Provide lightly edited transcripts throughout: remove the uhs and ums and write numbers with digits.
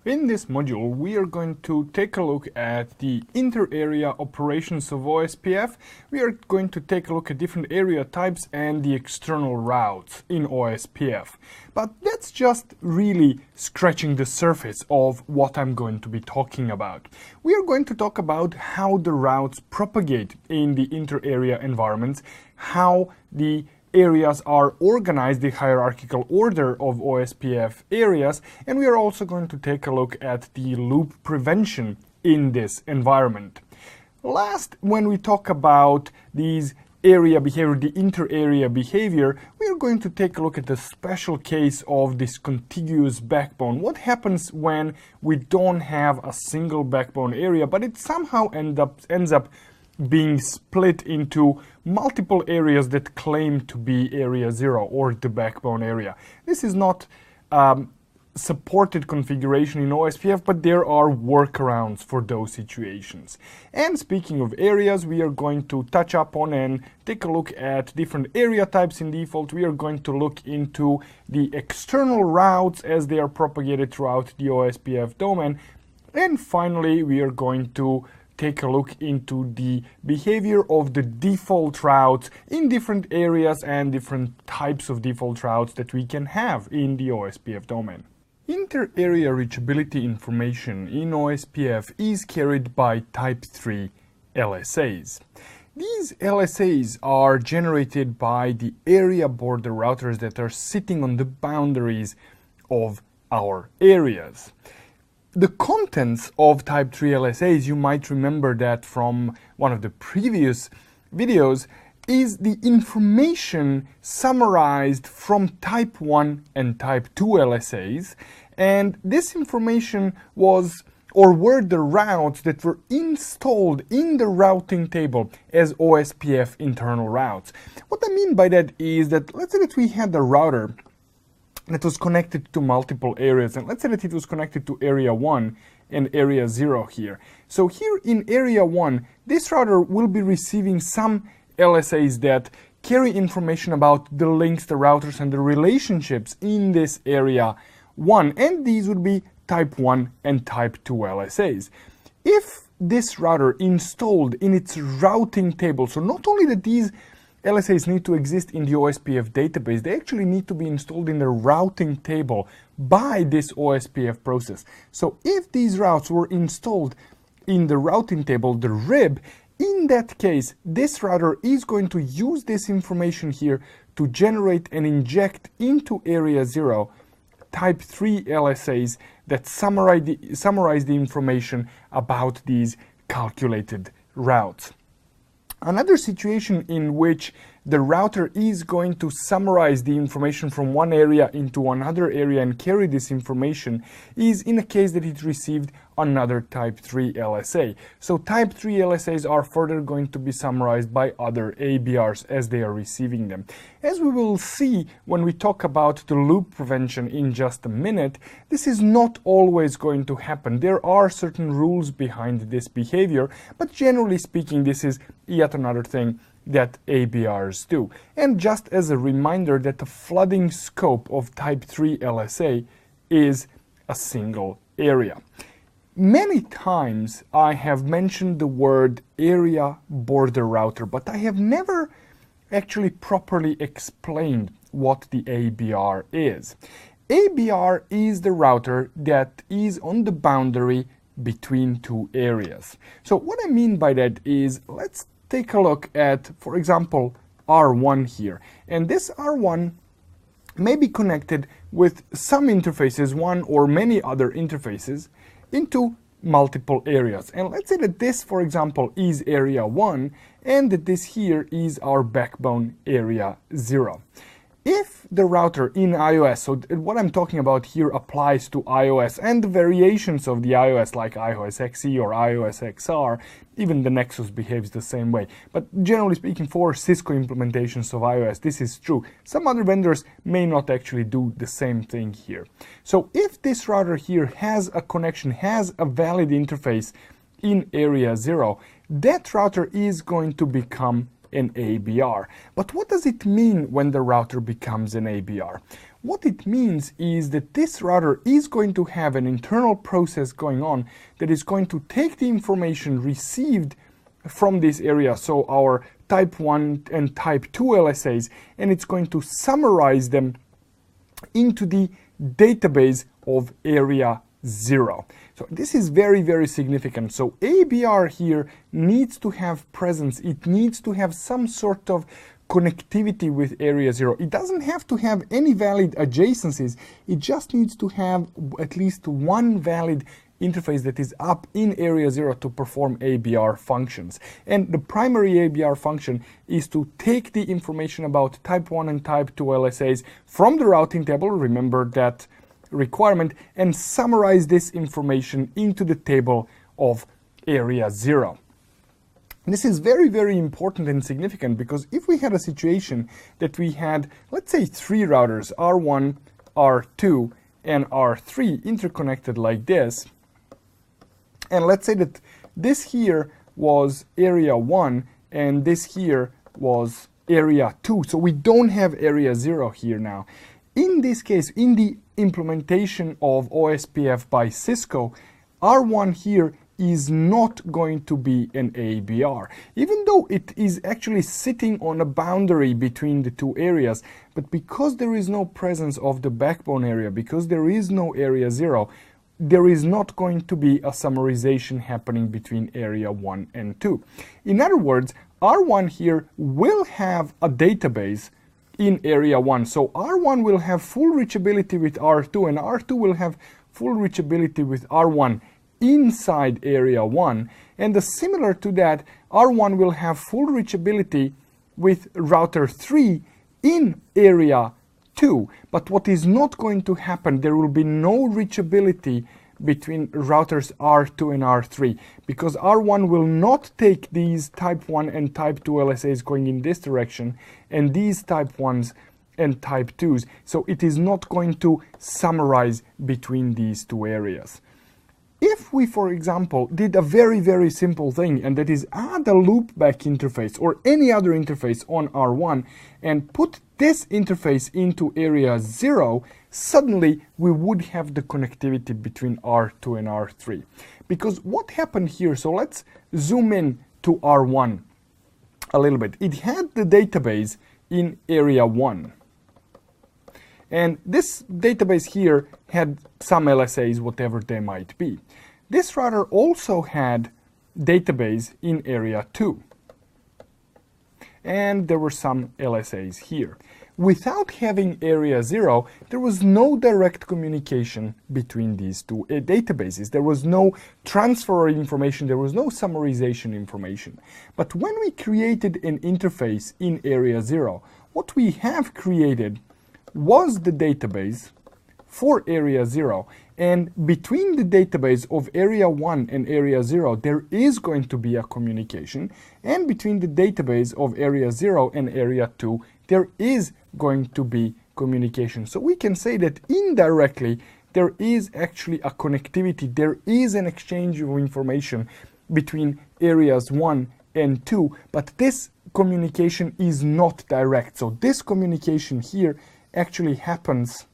In this module, we are going to take a look at the inter-area operations of OSPF. We are going to take a look at different area types and the external routes in OSPF. But that's just really scratching the surface of what I'm going to be talking about. We are going to talk about how the routes propagate in the inter-area environments, how the areas are organized, the hierarchical order of OSPF areas, and we are also going to take a look at the loop prevention in this environment. Last, when we talk about these area behavior, the inter-area behavior, we are going to take a look at the special case of this contiguous backbone. What happens when we don't have a single backbone area, but it somehow ends up being split into multiple areas that claim to be area 0 or the backbone area. This is not supported configuration in OSPF, but there are workarounds for those situations. And speaking of areas, we are going to touch up on and take a look at different area types in default. We are going to look into the external routes as they are propagated throughout the OSPF domain. And finally, we are going to take a look into the behavior of the default routes in different areas and different types of default routes that we can have in the OSPF domain. Inter-area reachability information in OSPF is carried by Type 3 LSAs. These LSAs are generated by the area border routers that are sitting on the boundaries of our areas. The contents of Type 3 LSAs, you might remember that from one of the previous videos, is the information summarized from Type 1 and Type 2 LSAs. And this information were the routes that were installed in the routing table as OSPF internal routes. What I mean by that is that let's say that we had a router that was connected to multiple areas, and let's say that it was connected to area 1 and area 0 here. So here in area 1, this router will be receiving some LSAs that carry information about the links, the routers, and the relationships in this area 1, and these would be Type 1 and Type 2 LSAs. If this router installed in its routing table, so not only that these LSAs need to exist in the OSPF database, they actually need to be installed in the routing table by this OSPF process. So if these routes were installed in the routing table, the RIB, in that case, this router is going to use this information here to generate and inject into area 0 Type 3 LSAs that summarize the information about these calculated routes. Another situation in which the router is going to summarize the information from one area into another area and carry this information is in a case that it received another Type 3 LSA. So Type 3 LSAs are further going to be summarized by other ABRs as they are receiving them. As we will see when we talk about the loop prevention in just a minute, this is not always going to happen. There are certain rules behind this behavior, but generally speaking, this is yet another thing that ABRs do. And just as a reminder that the flooding scope of Type 3 LSA is a single area. Many times I have mentioned the word area border router, but I have never actually properly explained what the ABR is. ABR is the router that is on the boundary between two areas. So what I mean by that is, let's take a look at, for example, R1 here. And this R1 may be connected with some interfaces, one or many other interfaces, into multiple areas. And let's say that this, for example, is area 1, and that this here is our backbone area 0. If the router in iOS, so what I'm talking about here applies to iOS and the variations of the iOS like iOS XE or iOS XR, even the Nexus behaves the same way. But generally speaking, for Cisco implementations of iOS, this is true. Some other vendors may not actually do the same thing here. So if this router here has a connection, has a valid interface in area 0, that router is going to become an ABR. But what does it mean when the router becomes an ABR? What it means is that this router is going to have an internal process going on that is going to take the information received from this area, so our type 1 and type 2 LSAs, and it's going to summarize them into the database of area 0. So this is very, very significant. So ABR here needs to have presence. It needs to have some sort of connectivity with area 0. It doesn't have to have any valid adjacencies. It just needs to have at least one valid interface that is up in area 0 to perform ABR functions. And the primary ABR function is to take the information about type 1 and type 2 LSAs from the routing table, remember that requirement, and summarize this information into the table of area 0. This is very, very important and significant, because if we had a situation that we had, let's say, 3 routers, R1, R2, and R3 interconnected like this, and let's say that this here was area 1 and this here was area 2, so we don't have area 0 here now. In this case, in the implementation of OSPF by Cisco, R1 here is not going to be an ABR, even though it is actually sitting on a boundary between the two areas. But because there is no presence of the backbone area, because there is no area 0, there is not going to be a summarization happening between area 1 and 2. In other words, R1 here will have a database in area 1. So R1 will have full reachability with R2, and R2 will have full reachability with R1 inside area 1. And similar to that, R1 will have full reachability with router 3 in area 2. But what is not going to happen, there will be no reachability between routers R2 and R3, because R1 will not take these type 1 and type 2 LSAs going in this direction and these type 1s and type 2s. So it is not going to summarize between these two areas. If we, for example, did a very, very simple thing, and that is add a loopback interface or any other interface on R1 and put this interface into area 0, suddenly we would have the connectivity between R2 and R3. Because what happened here, so let's zoom in to R1 a little bit. It had the database in area 1. And this database here had some LSAs, whatever they might be. This router also had database in area 2. And there were some LSAs here. Without having area 0, there was no direct communication between these two databases. There was no transfer of information, there was no summarization information. But when we created an interface in area 0, what we have created was the database for area 0, and between the database of area 1 and area 0 there is going to be a communication, and between the database of area 0 and area 2 there is going to be communication. So we can say that indirectly there is actually a connectivity, there is an exchange of information between areas 1 and 2, but this communication is not direct. So this communication here actually happens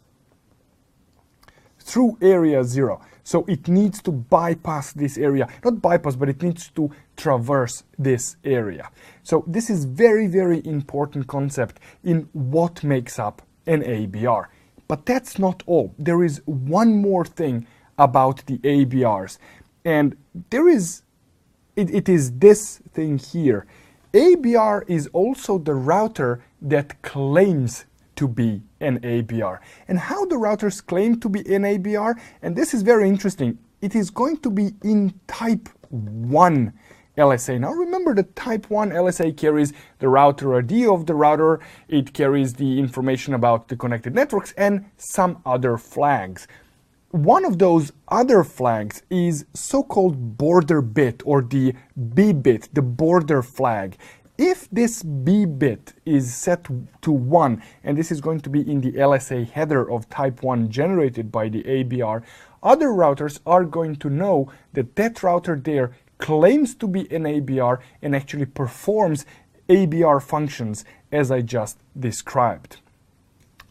through area 0. So it needs to bypass this area. Not bypass, but it needs to traverse this area. So this is very, very important concept in what makes up an ABR. But that's not all. There is one more thing about the ABRs. And there is, it is this thing here. ABR is also the router that claims to be an ABR. And how the routers claim to be an ABR, and this is very interesting, it is going to be in type 1 LSA. Now remember, the type 1 LSA carries the router ID of the router, it carries the information about the connected networks and some other flags. One of those other flags is so-called border bit, or the B bit, the border flag. If this B bit is set to 1, and this is going to be in the LSA header of type 1 generated by the ABR, other routers are going to know that that router there claims to be an ABR and actually performs ABR functions as I just described.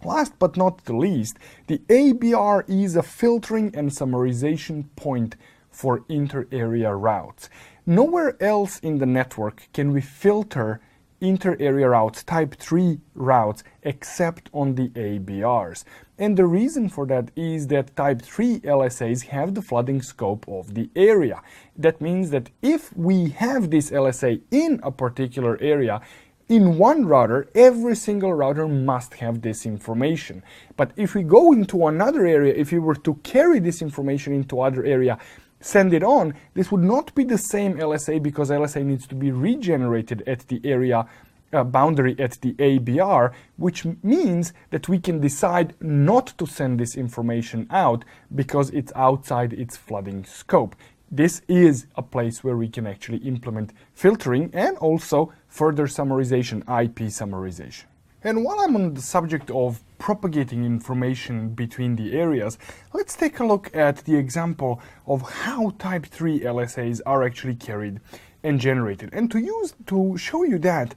Last but not the least, the ABR is a filtering and summarization point for inter-area routes. Nowhere else in the network can we filter inter-area routes, type 3 routes, except on the ABRs. And the reason for that is that type 3 LSAs have the flooding scope of the area. That means that if we have this LSA in a particular area, in one router, every single router must have this information. But if we go into another area, if we were to carry this information into other area, send it on, this would not be the same LSA because LSA needs to be regenerated at the area boundary at the ABR, which means that we can decide not to send this information out because it's outside its flooding scope. This is a place where we can actually implement filtering and also further summarization, IP summarization. And while I'm on the subject of propagating information between the areas, let's take a look at the example of how type 3 LSAs are actually carried and generated. And to show you that,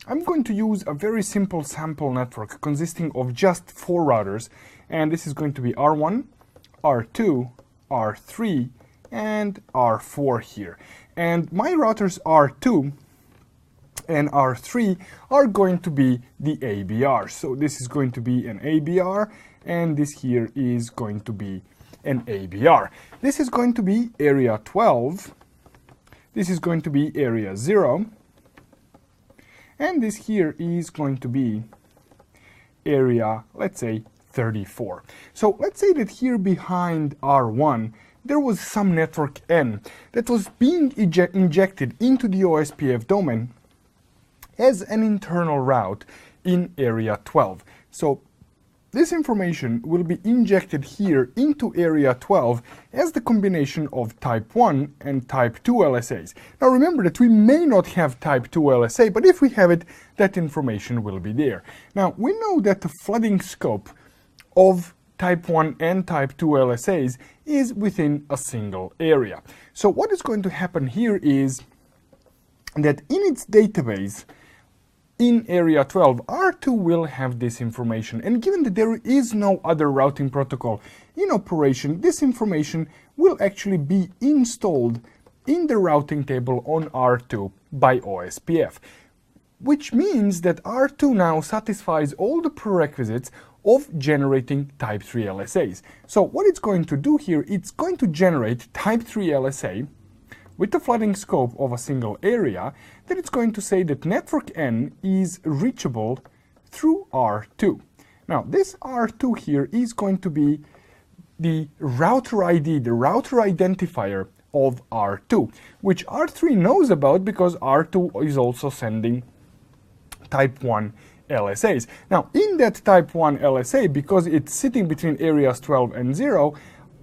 I'm going to use a very simple sample network consisting of just 4 routers, and this is going to be R1, R2, R3, and R4 here. And my routers R2 and R3 are going to be the ABR. So this is going to be an ABR, and this here is going to be an ABR. This is going to be area 12, this is going to be area 0, and this here is going to be area, let's say, 34. So let's say that here behind R1 there was some network N that was being injected into the OSPF domain as an internal route in area 12. So this information will be injected here into area 12 as the combination of type 1 and type 2 LSAs. Now remember that we may not have type 2 LSA, but if we have it, that information will be there. Now we know that the flooding scope of type 1 and type 2 LSAs is within a single area. So what is going to happen here is that in its database, in area 12, R2 will have this information, and given that there is no other routing protocol in operation, this information will actually be installed in the routing table on R2 by OSPF, which means that R2 now satisfies all the prerequisites of generating type 3 LSAs. So what it's going to do here, it's going to generate type 3 LSA with the flooding scope of a single area, then it's going to say that network N is reachable through R2. Now this R2 here is going to be the router ID, the router identifier of R2, which R3 knows about because R2 is also sending type 1 LSAs. Now in that type 1 LSA, because it's sitting between areas 12 and 0,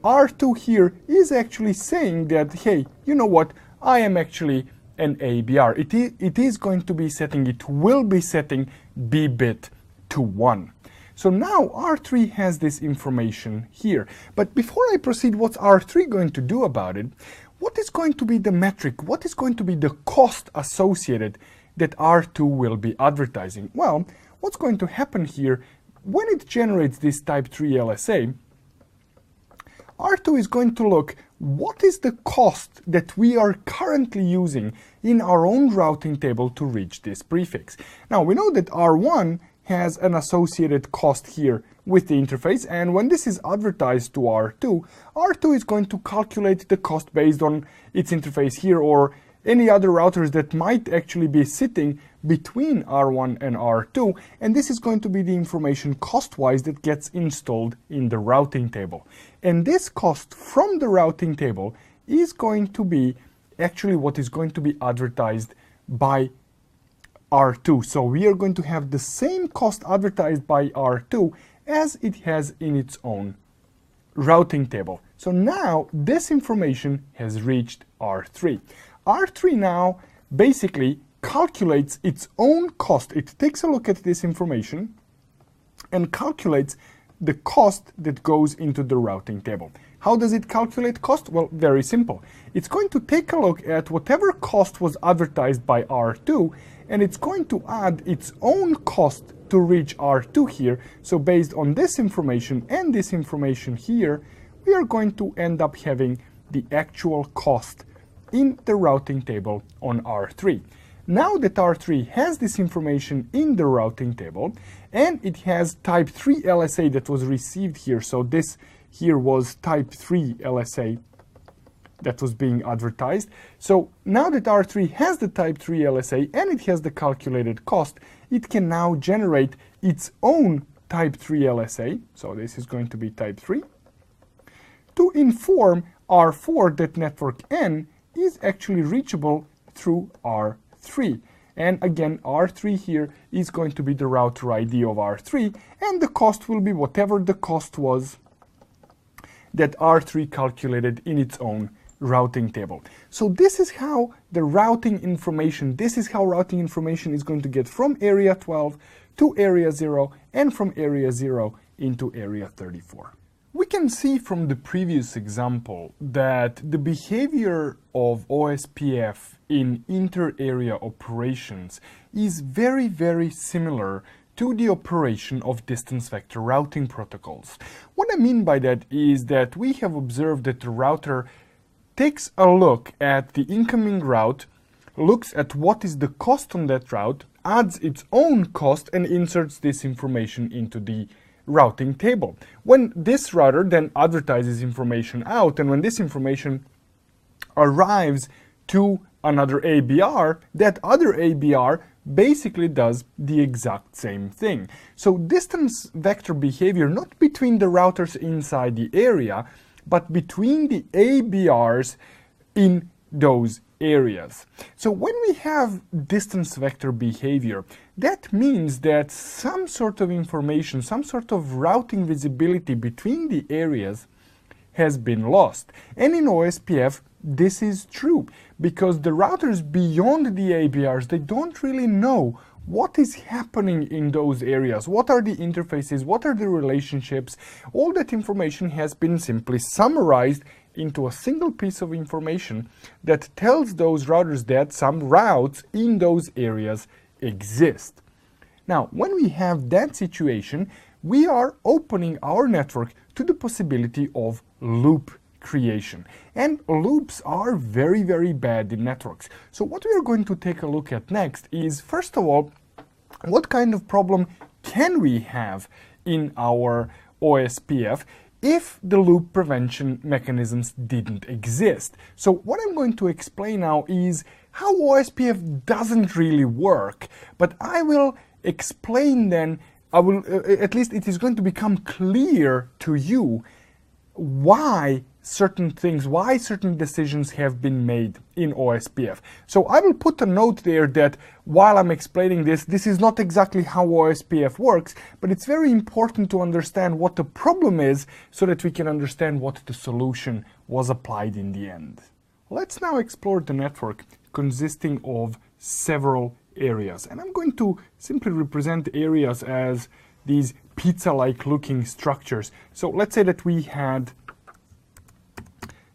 R2 here is actually saying that, hey, you know what, I am actually an ABR. It is going to be setting, it will be setting B bit to 1. So now R3 has this information here. But before I proceed, what's R3 going to do about it? What is going to be the metric? What is going to be the cost associated that R2 will be advertising? Well, what's going to happen here, when it generates this type 3 LSA, R2 is going to look what is the cost that we are currently using in our own routing table to reach this prefix. Now we know that R1 has an associated cost here with the interface, and when this is advertised to R2, R2 is going to calculate the cost based on its interface here or any other routers that might actually be sitting between R1 and R2, and this is going to be the information cost-wise that gets installed in the routing table. And this cost from the routing table is going to be actually what is going to be advertised by R2. So we are going to have the same cost advertised by R2 as it has in its own routing table. So now this information has reached R3. R3 now basically calculates its own cost. It takes a look at this information and calculates the cost that goes into the routing table. How does it calculate cost? Well, very simple. It's going to take a look at whatever cost was advertised by R2, and it's going to add its own cost to reach R2 here. So based on this information and this information here, we are going to end up having the actual cost in the routing table on R3. Now that R3 has this information in the routing table, and it has type 3 LSA that was received here, so this here was type 3 LSA that was being advertised. So now that R3 has the type 3 LSA and it has the calculated cost, it can now generate its own type 3 LSA, so this is going to be type 3, to inform R4 that network N is actually reachable through R3. And again, R3 here is going to be the router ID of R3, and the cost will be whatever the cost was that R3 calculated in its own routing table. So this is how the routing information, is going to get from area 12 to area 0 and from area 0 into area 34. We can see from the previous example that the behavior of OSPF in inter-area operations is very, very similar to the operation of distance vector routing protocols. What I mean by that is that we have observed that the router takes a look at the incoming route, looks at what is the cost on that route, adds its own cost, and inserts this information into the routing table. When this router then advertises information out, and when this information arrives to another ABR, that other ABR basically does the exact same thing. So distance vector behavior, not between the routers inside the area, but between the ABRs in those areas. So when we have distance vector behavior, that means that some sort of information, some sort of routing visibility between the areas has been lost. And in OSPF, this is true, because the routers beyond the ABRs, they don't really know what is happening in those areas, what are the interfaces, what are the relationships. All that information has been simply summarized into a single piece of information that tells those routers that some routes in those areas exist. Now, when we have that situation, we are opening our network to the possibility of loop creation. And loops are very, very bad in networks. So what we are going to take a look at next is, first of all, what kind of problem can we have in our OSPF if the loop prevention mechanisms didn't exist? So what I'm going to explain now is how OSPF doesn't really work, but I will explain then, at least it is going to become clear to you why certain things, why certain decisions have been made in OSPF. So I will put a note there that while I'm explaining this, this is not exactly how OSPF works, but it's very important to understand what the problem is so that we can understand what the solution was applied in the end. Let's now explore the network consisting of several areas. And I'm going to simply represent areas as these pizza-like looking structures. So let's say that we had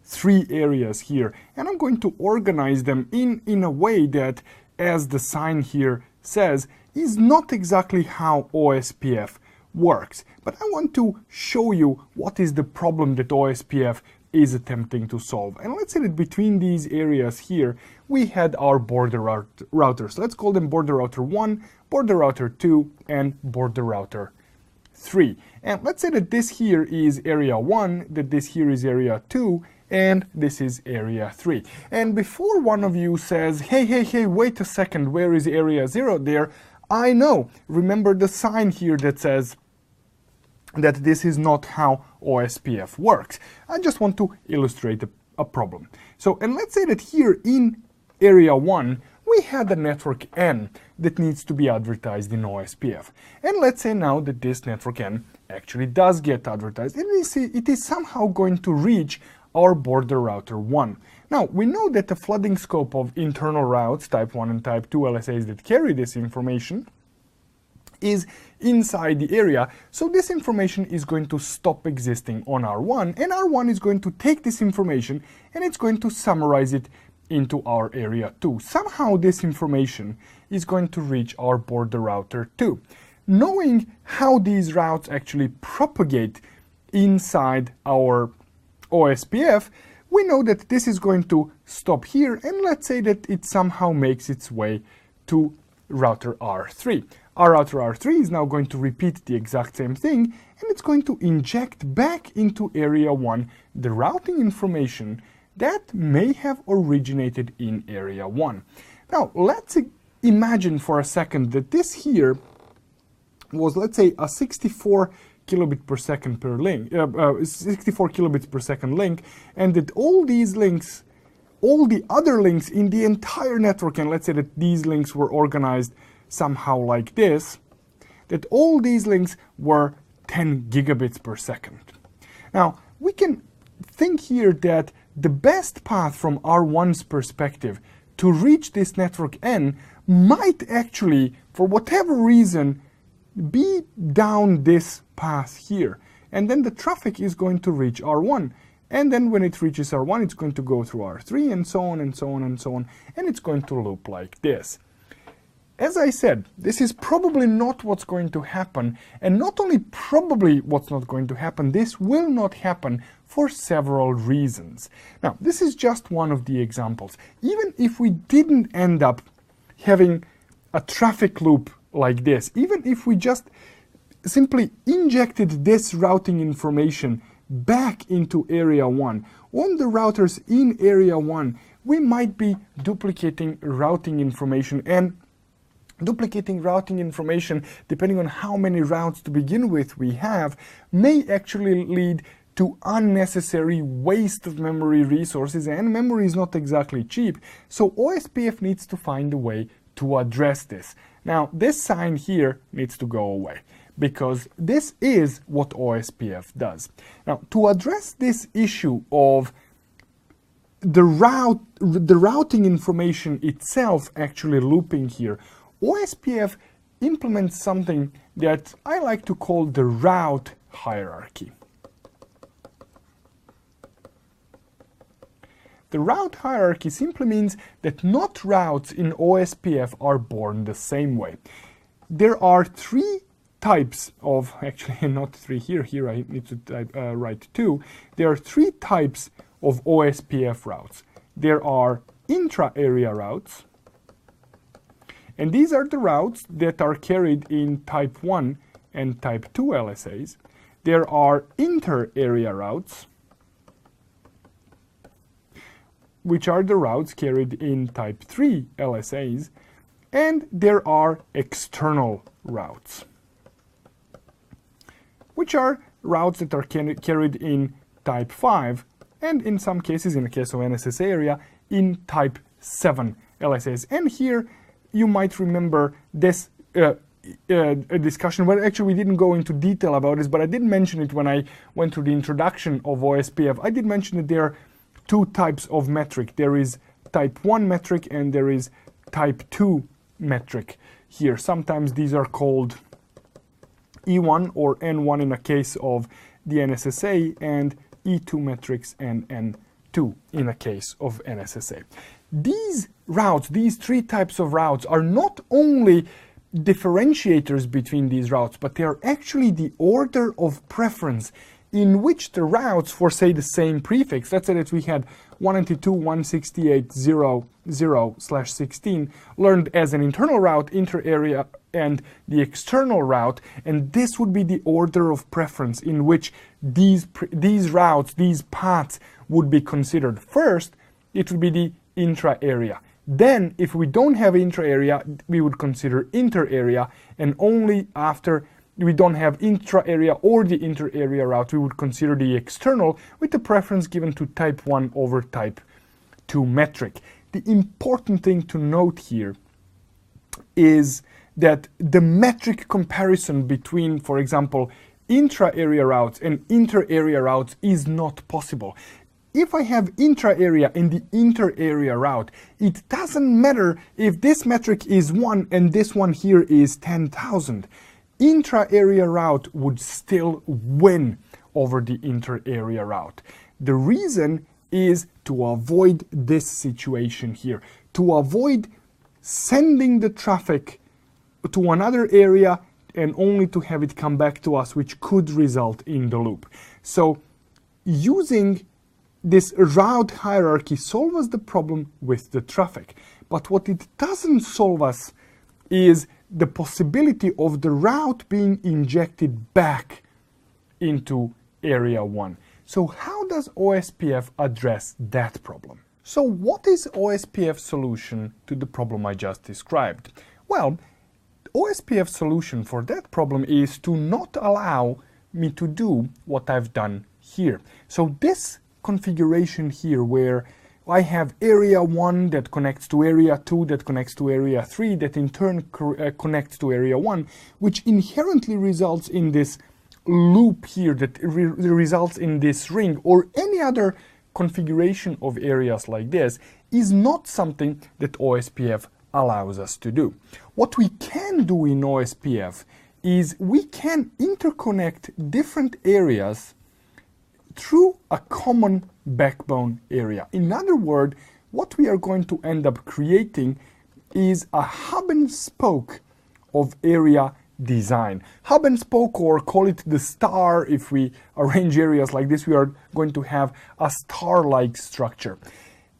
3 areas here, and I'm going to organize them in a way that, as the sign here says, is not exactly how OSPF works. But I want to show you what is the problem that OSPF is attempting to solve. And let's say that between these areas here, we had our border routers. Let's call them border router 1, border router 2, and border router 3. And let's say that this here is area 1, that this here is area 2, and this is area 3. And before one of you says, hey, wait a second, where is area 0 there? I know. Remember the sign here that says that this is not how OSPF works. I just want to illustrate a problem. So, and let's say that here in area 1, we had a network N that needs to be advertised in OSPF. And let's say now that this network N actually does get advertised, and it is somehow going to reach our border router 1. Now, we know that the flooding scope of internal routes, type 1 and type 2 LSAs that carry this information, is inside the area. So this information is going to stop existing on R1, and R1 is going to take this information and it's going to summarize it into our area 2. Somehow this information is going to reach our border router 2. Knowing how these routes actually propagate inside our OSPF, we know that this is going to stop here, and let's say that it somehow makes its way to router R3. Our router R3 is now going to repeat the exact same thing, and it's going to inject back into area 1 the routing information that may have originated in area 1. Now, let's imagine for a second that this here was, let's say, a 64 kilobit per second per link, 64 kilobits per second link, and that all these links, all the other links in the entire network, and let's say that these links were organized somehow like this, that all these links were 10 gigabits per second. Now, we can think here that the best path from R1's perspective to reach this network N might actually, for whatever reason, be down this path here. And then the traffic is going to reach R1. And then when it reaches R1, it's going to go through R3 and so on and so on and so on. And it's going to loop like this. As I said, this is probably not what's going to happen. And not only probably what's not going to happen, this will not happen for several reasons. Now, this is just one of the examples. Even if we didn't end up having a traffic loop like this, even if we just simply injected this routing information back into area 1, on the routers in area 1, we might be duplicating routing information, and duplicating routing information, depending on how many routes to begin with we have, may actually lead to unnecessary waste of memory resources, and memory is not exactly cheap, so OSPF needs to find a way to address this. Now, this sign here needs to go away, because this is what OSPF does. Now, to address this issue of the routing information itself actually looping here, OSPF implements something that I like to call the route hierarchy. The route hierarchy simply means that not routes in OSPF are born the same way. There are three types of, actually not three here I need to write two. There are three types of OSPF routes. There are intra-area routes, and these are the routes that are carried in type 1 and type 2 LSAs. There are inter-area routes, which are the routes carried in type 3 LSAs, and there are external routes, which are routes that are carried in type 5, and in some cases, in the case of NSSA area, in type 7 LSAs. And here you might remember this a discussion where actually we didn't go into detail about this, but I did mention it when I went through the introduction of OSPF. I did mention that there are two types of metric. There is type 1 metric and there is type 2 metric here. Sometimes these are called E1 or N1 in the case of the NSSA, and E2 metrics and N2 in the case of NSSA. These routes, these three types of routes, are not only differentiators between these routes, but they are actually the order of preference in which the routes for, say, the same prefix, let's say that we had 192.168.0.0/16 learned as an internal route, inter-area, and the external route, and this would be the order of preference in which these routes, these paths would be considered. First, it would be the intra-area. Then, if we don't have intra-area, we would consider inter-area, and only after we don't have intra-area or the inter-area route, we would consider the external, with the preference given to type 1 over type 2 metric. The important thing to note here is that the metric comparison between, for example, intra-area routes and inter-area routes is not possible. If I have intra-area and the inter-area route, it doesn't matter if this metric is 1 and this one here is 10,000. intra-area route would still win over the inter-area route. The reason is to avoid this situation here, to avoid sending the traffic to another area and only to have it come back to us, which could result in the loop. So using this route hierarchy solves the problem with the traffic. But what it doesn't solve us is the possibility of the route being injected back into area 1. So how does OSPF address that problem? So what is OSPF's solution to the problem I just described? Well, OSPF's solution for that problem is to not allow me to do what I've done here. So this configuration here, where I have area 1 that connects to area 2, that connects to area 3, that in turn connects to area 1, which inherently results in this loop here, that results in this ring, or any other configuration of areas like this, is not something that OSPF allows us to do. What we can do in OSPF is we can interconnect different areas through a common backbone area. In other words, what we are going to end up creating is a hub and spoke of area design. Hub and spoke, or call it the star, if we arrange areas like this, we are going to have a star-like structure.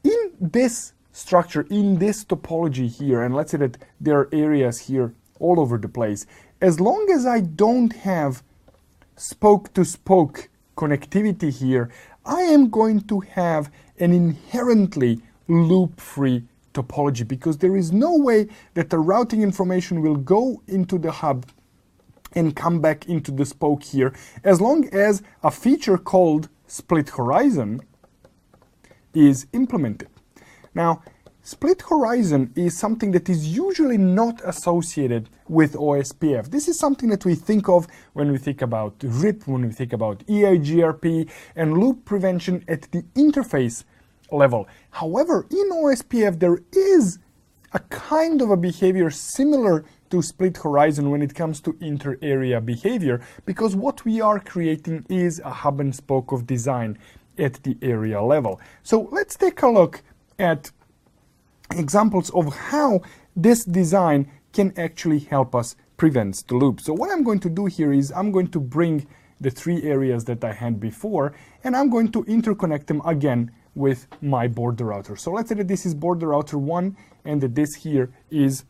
In this structure, in this topology here, and let's say that there are areas here all over the place, as long as I don't have spoke-to-spoke connectivity here, I am going to have an inherently loop-free topology, because there is no way that the routing information will go into the hub and come back into the spoke here, as long as a feature called split horizon is implemented. Now, split horizon is something that is usually not associated with OSPF. This is something that we think of when we think about RIP, when we think about EIGRP and loop prevention at the interface level. However, in OSPF there is a kind of a behavior similar to split horizon when it comes to inter-area behavior, because what we are creating is a hub and spoke of design at the area level. So let's take a look at examples of how this design can actually help us prevent the loop. So what I'm going to do here is I'm going to bring the three areas that I had before, and I'm going to interconnect them again with my border router. So let's say that this is border router 1 and that this here is,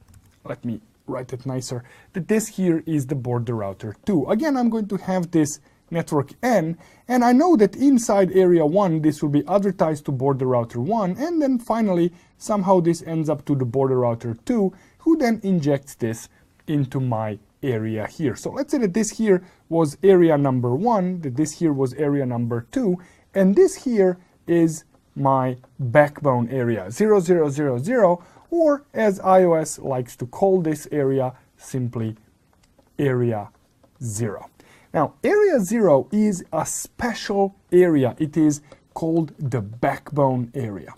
let me write it nicer, that this here is the border router 2. Again, I'm going to have this network N, and I know that inside area 1 this will be advertised to border router 1, and then finally somehow this ends up to the border router 2, who then injects this into my area here. So let's say that this here was area number 1, that this here was area number 2, and this here is my backbone area 0000, or as iOS likes to call this area, simply area 0. Now, area 0 is a special area. It is called the backbone area.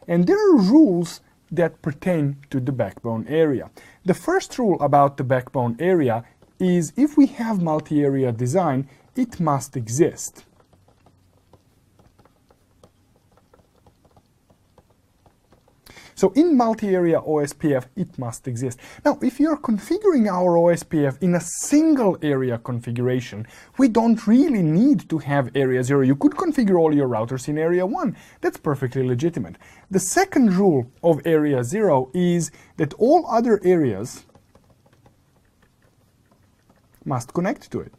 And there are rules that pertain to the backbone area. The first rule about the backbone area is if we have multi-area design, it must exist. So in multi-area OSPF, it must exist. Now, if you're configuring our OSPF in a single area configuration, we don't really need to have area 0. You could configure all your routers in area 1. That's perfectly legitimate. The second rule of area 0 is that all other areas must connect to it.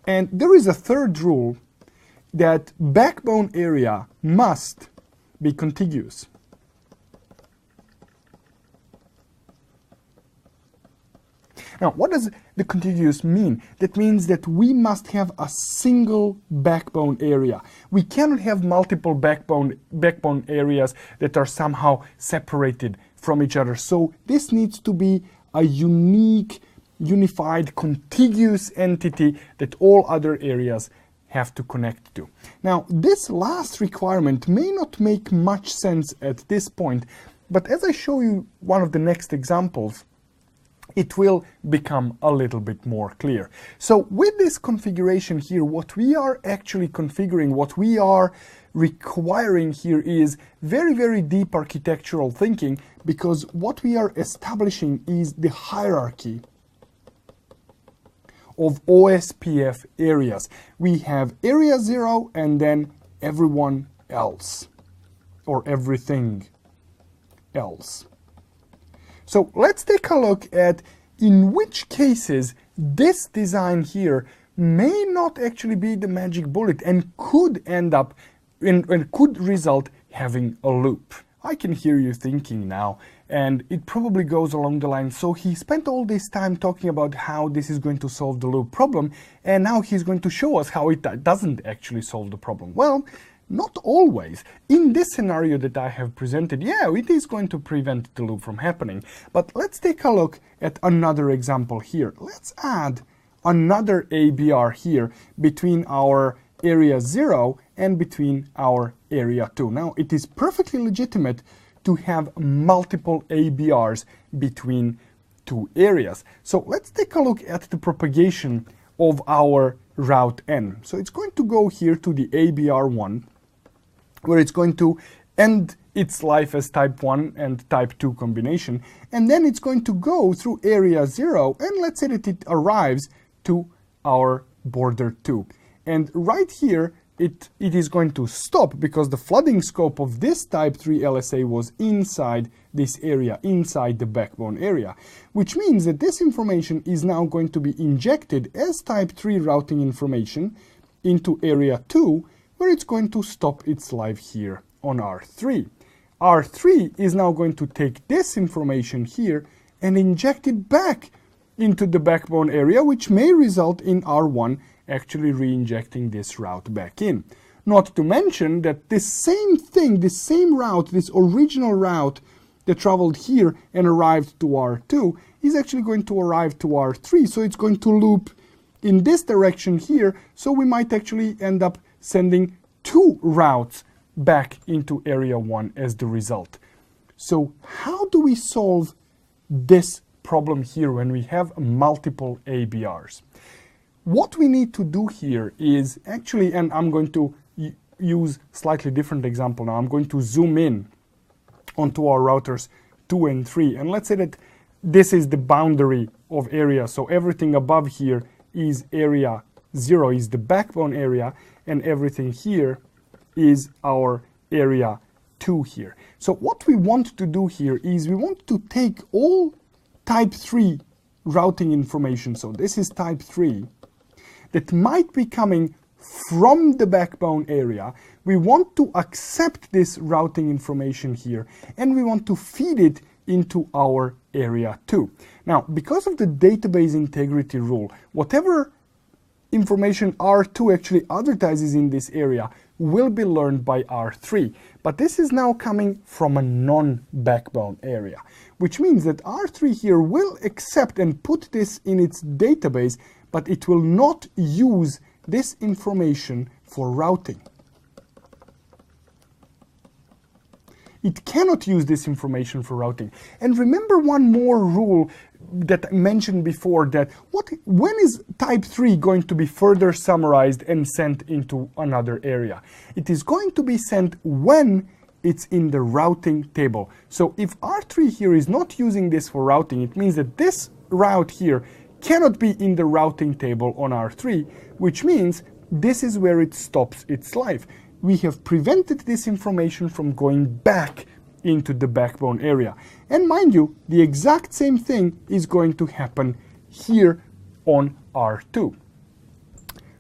And there is a third rule, that backbone area must be contiguous. Now, what does the contiguous mean? That means that we must have a single backbone area. We cannot have multiple backbone areas that are somehow separated from each other. So this needs to be a unique, unified, contiguous entity that all other areas have to connect to. Now, this last requirement may not make much sense at this point, but as I show you one of the next examples, it will become a little bit more clear. So with this configuration here, what we are actually configuring, what we are requiring here is very, very deep architectural thinking, because what we are establishing is the hierarchy of OSPF areas. We have area 0 and then everyone else, or everything else. So let's take a look at in which cases this design here may not actually be the magic bullet and could end up and could result having a loop. I can hear you thinking now, and it probably goes along the line, so he spent all this time talking about how this is going to solve the loop problem, and now he's going to show us how it doesn't actually solve the problem. Well, not always. In this scenario that I have presented, yeah, it is going to prevent the loop from happening. But let's take a look at another example here. Let's add another ABR here between our area 0 and between our area 2. Now, it is perfectly legitimate to have multiple ABRs between two areas. So let's take a look at the propagation of our route N. So it's going to go here to the ABR1, where it's going to end its life as type 1 and type 2 combination, and then it's going to go through area 0, and let's say that it arrives to our border 2. And right here, it is going to stop because the flooding scope of this type 3 LSA was inside this area, inside the backbone area, which means that this information is now going to be injected as type 3 routing information into area 2, where it's going to stop its life here on R3. R3 is now going to take this information here and inject it back into the backbone area, which may result in R1 actually re-injecting this route back in. Not to mention that this same thing, this same route, this original route that traveled here and arrived to R2 is actually going to arrive to R3, so it's going to loop in this direction here, so we might actually end up sending two routes back into area 1 as the result. So how do we solve this problem here when we have multiple ABRs? What we need to do here is actually, and I'm going to use slightly different example now, I'm going to zoom in onto our routers 2 and 3, and let's say that this is the boundary of area, so everything above here is area 0, is the backbone area, and everything here is our area 2 here. So what we want to do here is we want to take all type 3 routing information, so this is type 3, that might be coming from the backbone area. We want to accept this routing information here, and we want to feed it into our area 2. Now, because of the database integrity rule, whatever information R2 actually advertises in this area will be learned by R3. But this is now coming from a non-backbone area, which means that R3 here will accept and put this in its database, but it will not use this information for routing. It cannot use this information for routing. And remember one more rule that I mentioned before, that when is type 3 going to be further summarized and sent into another area? It is going to be sent when it's in the routing table. So if R3 here is not using this for routing, it means that this route here cannot be in the routing table on R3, which means this is where it stops its life. We have prevented this information from going back into the backbone area. And mind you, the exact same thing is going to happen here on R2.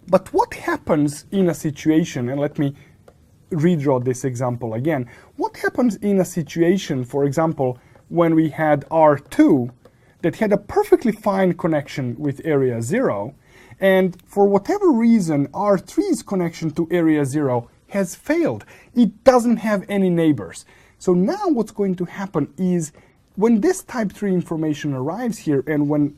But what happens in a situation, and let me redraw this example again, what happens in a situation, for example, when we had R2 that had a perfectly fine connection with area 0, and for whatever reason R3's connection to area 0 has failed. It doesn't have any neighbors. So now what's going to happen is when this type 3 information arrives here, and when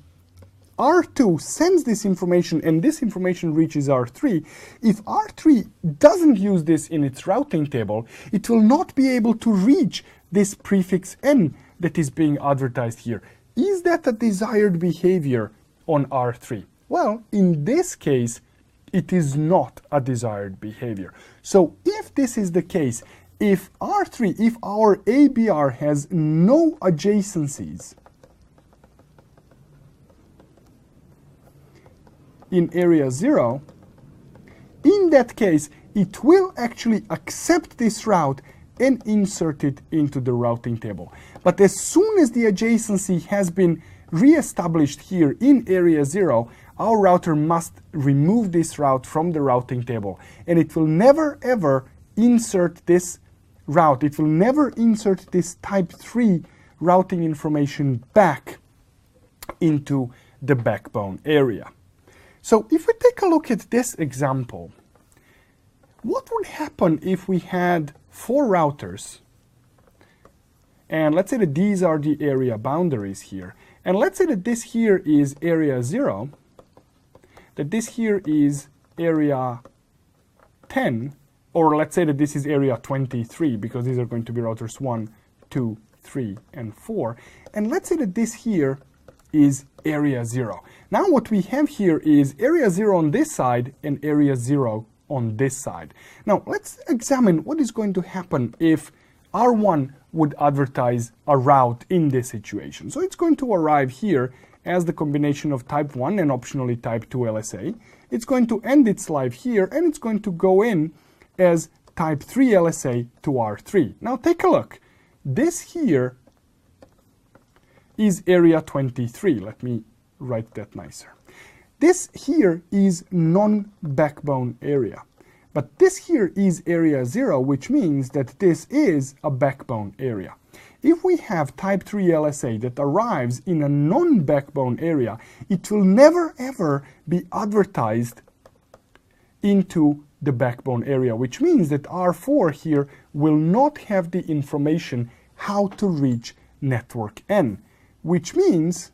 R2 sends this information and this information reaches R3, if R3 doesn't use this in its routing table, it will not be able to reach this prefix N that is being advertised here. Is that a desired behavior on R3? Well, in this case, it is not a desired behavior. So if this is the case, if R3, if our ABR has no adjacencies in area 0, in that case, it will actually accept this route and insert it into the routing table. But as soon as the adjacency has been re-established here in area 0, our router must remove this route from the routing table, and it will never ever insert this route. It will never insert this type 3 routing information back into the backbone area. So if we take a look at this example, what would happen if we had 4 routers, and let's say that these are the area boundaries here, and let's say that this here is area 0, that this here is area 10, or let's say that this is area 23, because these are going to be routers 1, 2, 3, and 4, and let's say that this here is area 0. Now what we have here is area 0 on this side and area 0 on this side. Now let's examine what is going to happen if R1 would advertise a route in this situation. So it's going to arrive here as the combination of type 1 and optionally type 2 LSA. It's going to end its life here, and it's going to go in as type 3 LSA to R3. Now take a look. This here is area 23. Let me write that nicer. This here is non-backbone area. But this here is area 0, which means that this is a backbone area. If we have type 3 LSA that arrives in a non-backbone area, it will never ever be advertised into the backbone area, which means that R4 here will not have the information how to reach network N, which means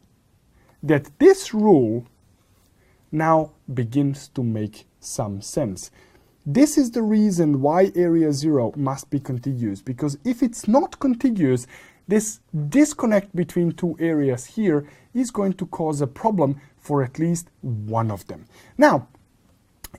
that this rule now begins to make some sense. This is the reason why area 0 must be contiguous, because if it's not contiguous, this disconnect between 2 areas here is going to cause a problem for at least one of them. Now,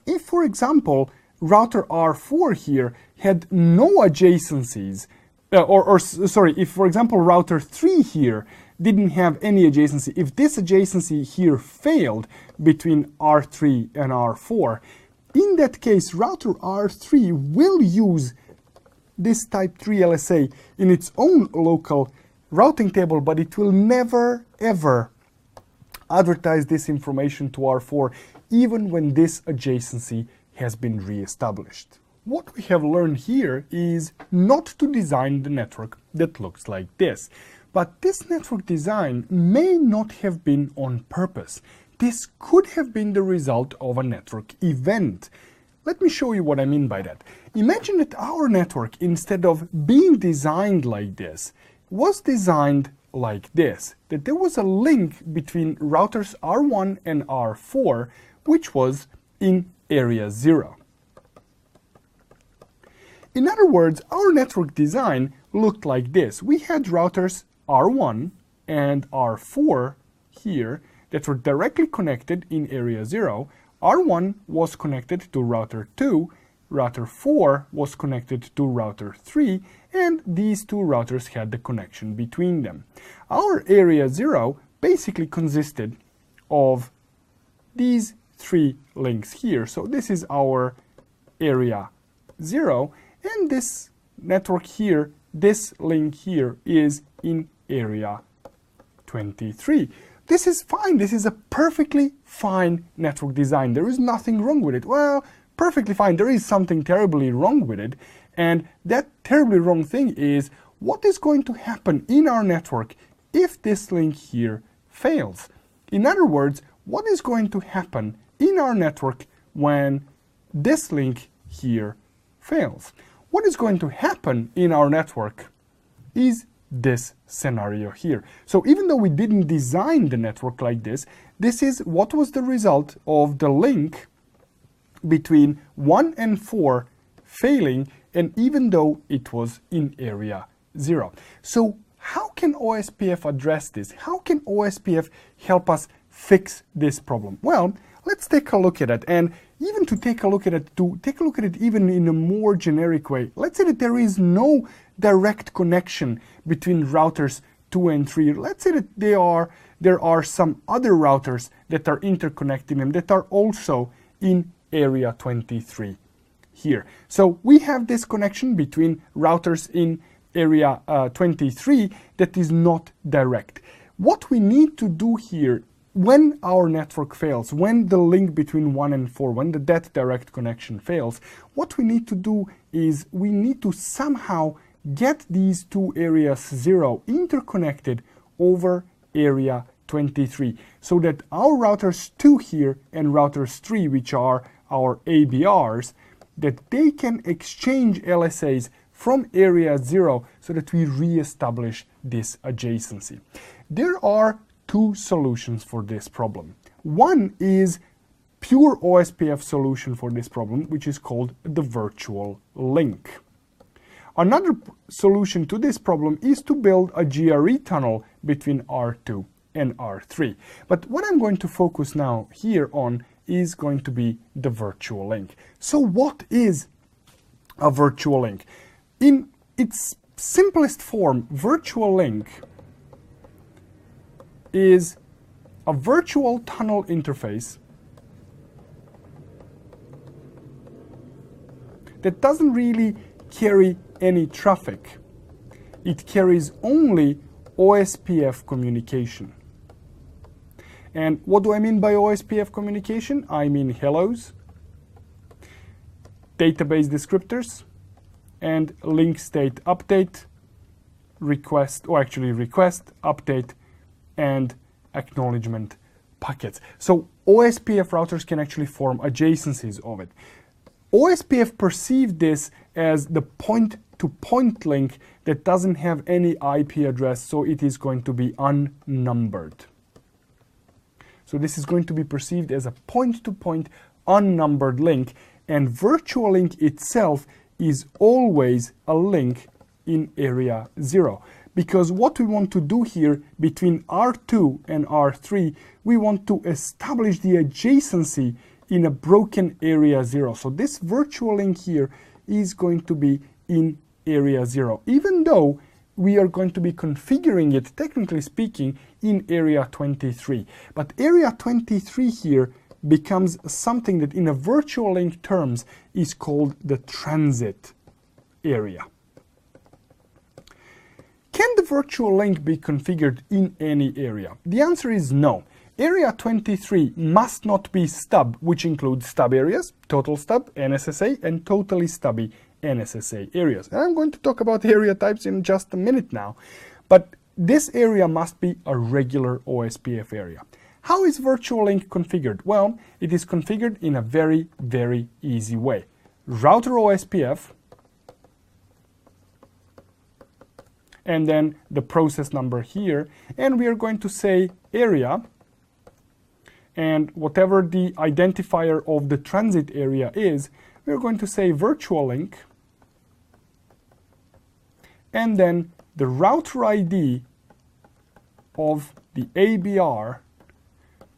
if for example, router R4 here had no adjacencies, if for example router 3 here didn't have any adjacency, if this adjacency here failed between R3 and R4, in that case, router R3 will use this type 3 LSA in its own local routing table, but it will never ever advertise this information to R4, even when this adjacency has been re-established. What we have learned here is not to design the network that looks like this. But this network design may not have been on purpose. This could have been the result of a network event. Let me show you what I mean by that. Imagine that our network, instead of being designed like this, was designed like this. That there was a link between routers R1 and R4, which was in area 0. In other words, our network design looked like this. We had routers R1 and R4 here that were directly connected in area 0. R1 was connected to router 2, router 4 was connected to router 3, and these 2 routers had the connection between them. Our area 0 basically consisted of these 3 links here. So this is our area 0, and this network here, this link here is in area 23. This is fine. This is a perfectly fine network design. There is nothing wrong with it. Well, perfectly fine. There is something terribly wrong with it. And that terribly wrong thing is what is going to happen in our network if this link here fails. In other words, what is going to happen in our network when this link here fails? What is going to happen in our network is this scenario here. So even though we didn't design the network like this this is what was the result of the link between 1 and 4 failing, and even though it was in area 0. So how can OSPF address this? How can OSPF help us fix this problem? Well, let's take a look at it. And even to take a look at it, even in a more generic way. Let's say that there is no direct connection between routers 2 and 3. Let's say that there are some other routers that are interconnecting them that are also in area 23 here. So we have this connection between routers in area 23 that is not direct. What we need to do here when our network fails, when the link between 1 and 4, when that direct connection fails, what we need to do is we need to somehow get these two areas 0 interconnected over area 23, so that our routers 2 here and routers 3, which are our ABRs, that they can exchange LSAs from area 0 so that we re-establish this adjacency. There are two solutions for this problem. One is pure OSPF solution for this problem, which is called the virtual link. Another solution to this problem is to build a GRE tunnel between R2 and R3. But what I'm going to focus now here on is going to be the virtual link. So what is a virtual link? In its simplest form, virtual link is a virtual tunnel interface that doesn't really carry any traffic. It carries only OSPF communication. And what do I mean by OSPF communication? I mean hellos, database descriptors, and link state update, request, update, and acknowledgement packets. So OSPF routers can actually form adjacencies of it. OSPF perceived this as the point-to-point link that doesn't have any IP address, so it is going to be unnumbered. So this is going to be perceived as a point-to-point unnumbered link, and virtual link itself is always a link in area 0. Because what we want to do here between R2 and R3, we want to establish the adjacency in a broken area 0. So this virtual link here is going to be in area 0, even though we are going to be configuring it, technically speaking, in area 23. But area 23 here becomes something that in a virtual link terms is called the transit area. Can the virtual link be configured in any area? The answer is no. Area 23 must not be stub, which includes stub areas, total stub, NSSA, and totally stubby NSSA areas. And I'm going to talk about area types in just a minute now. But this area must be a regular OSPF area. How is virtual link configured? Well, it is configured in a very, very easy way. Router OSPF, and then the process number here, and we are going to say area, and whatever the identifier of the transit area is, we're going to say virtual link, and then the router ID of the ABR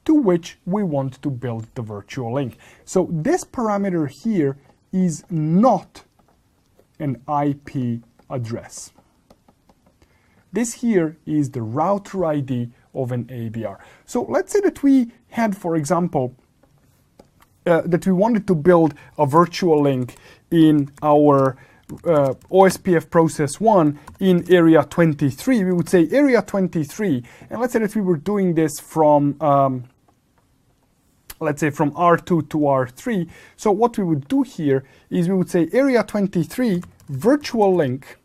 to which we want to build the virtual link. So this parameter here is not an IP address. This here is the router ID of an ABR. So let's say that we had, for example, that we wanted to build a virtual link in our OSPF process 1 in area 23. We would say area 23, and let's say that we were doing this from let's say from R2 to R3. So what we would do here is we would say area 23 virtual link,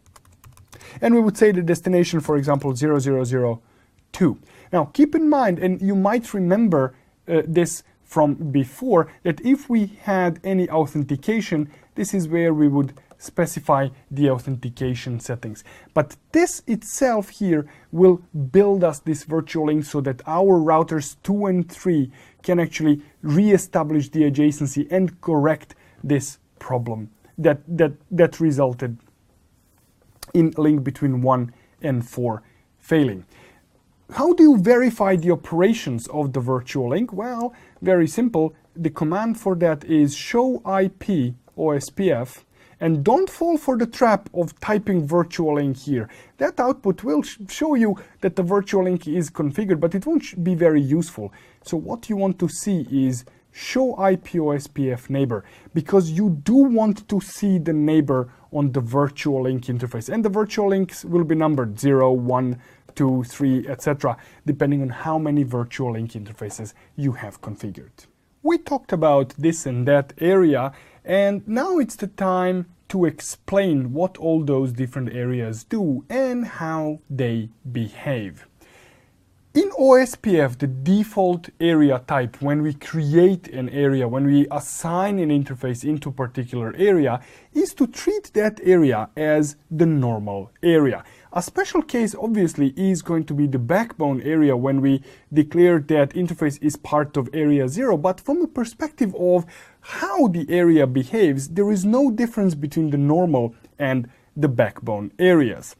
and we would say the destination, for example, 0002. Now keep in mind, and you might remember this from before, that if we had any authentication, this is where we would specify the authentication settings. But this itself here will build us this virtual link so that our routers 2 and 3 can actually re-establish the adjacency and correct this problem that resulted in link between 1 and 4 failing. How do you verify the operations of the virtual link? Well, very simple. The command for that is show IP OSPF, and don't fall for the trap of typing virtual link here. That output will show you that the virtual link is configured, but it won't be very useful. So what you want to see is show IP OSPF neighbor, because you do want to see the neighbor on the virtual link interface, and the virtual links will be numbered 0, 1, 2, 3, etc., depending on how many virtual link interfaces you have configured. We talked about this and that area, and now it's the time to explain what all those different areas do and how they behave. In OSPF, the default area type, when we create an area, when we assign an interface into a particular area, is to treat that area as the normal area. A special case, obviously, is going to be the backbone area when we declare that interface is part of area 0, but from the perspective of how the area behaves, there is no difference between the normal and the backbone areas.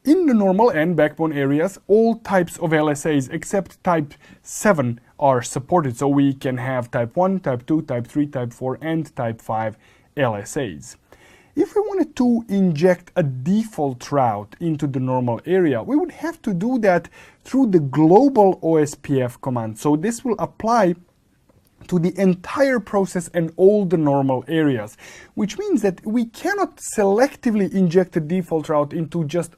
In the normal and backbone areas, all types of LSAs except type 7 are supported, so we can have type 1, type 2, type 3, type 4, and type 5 LSAs. If we wanted to inject a default route into the normal area, we would have to do that through the global OSPF command. So this will apply to the entire process and all the normal areas, which means that we cannot selectively inject a default route into just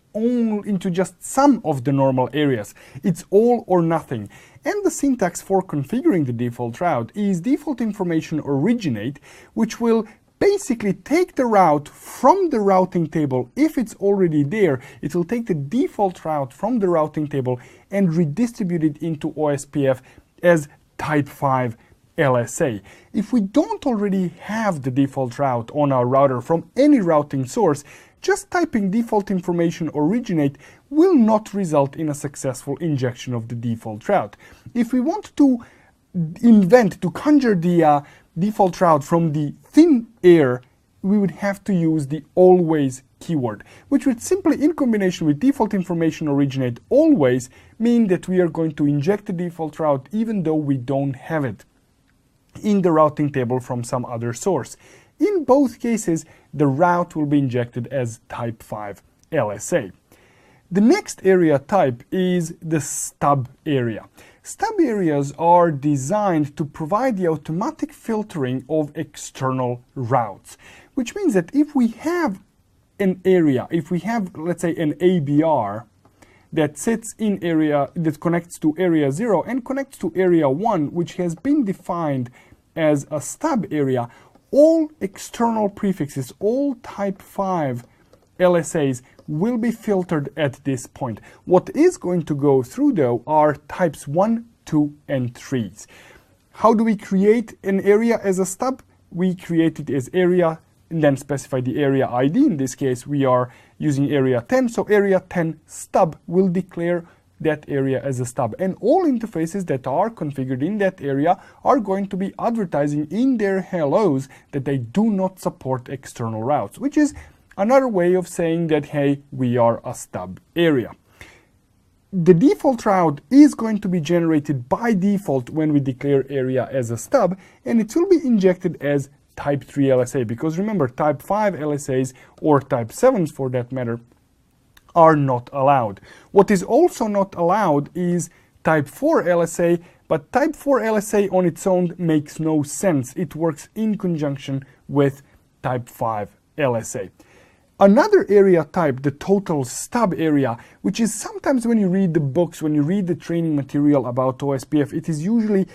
some of the normal areas. It's all or nothing. And the syntax for configuring the default route is default information originate, which will basically take the route from the routing table. If it's already there, it will take the default route from the routing table and redistribute it into OSPF as type 5 LSA. If we don't already have the default route on our router from any routing source, just typing default information originate will not result in a successful injection of the default route. If we want to conjure the default route from the thin air, we would have to use the always keyword, which would simply, in combination with default information originate always, mean that we are going to inject the default route even though we don't have it in the routing table from some other source. In both cases, the route will be injected as type 5 LSA. The next area type is the stub area. Stub areas are designed to provide the automatic filtering of external routes, which means that if we have an area, if we have, let's say, an ABR that sits in area, that connects to area 0 and connects to area 1, which has been defined as a stub area, all external prefixes, all type 5 LSAs will be filtered at this point. What is going to go through, though, are types 1, 2, and 3s. How do we create an area as a stub? We create it as area and then specify the area ID. In this case, we are using area 10, so area 10 stub will declare that area as a stub. And all interfaces that are configured in that area are going to be advertising in their hellos that they do not support external routes, which is another way of saying that, hey, we are a stub area. The default route is going to be generated by default when we declare area as a stub, and it will be injected as type 3 LSA, because remember, type 5 LSAs, or type 7s for that matter, are not allowed. What is also not allowed is type 4 LSA, but type 4 LSA on its own makes no sense. It works in conjunction with type 5 LSA. Another area type, the total stub area, which is sometimes when you read the books, when you read the training material about OSPF, it is usually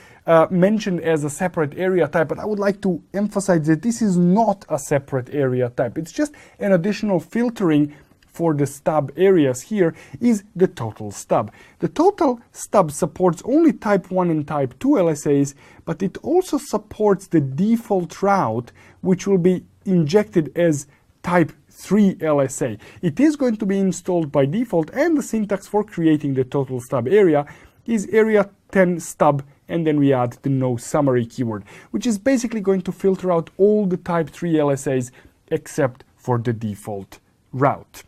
mentioned as a separate area type, but I would like to emphasize that this is not a separate area type. It's just an additional filtering for the stub areas. Here is the total stub. The total stub supports only type 1 and type 2 LSAs, but it also supports the default route, which will be injected as type 3 LSA. It is going to be installed by default, and the syntax for creating the total stub area is area 10 stub, and then we add the no summary keyword, which is basically going to filter out all the type 3 LSAs except for the default route.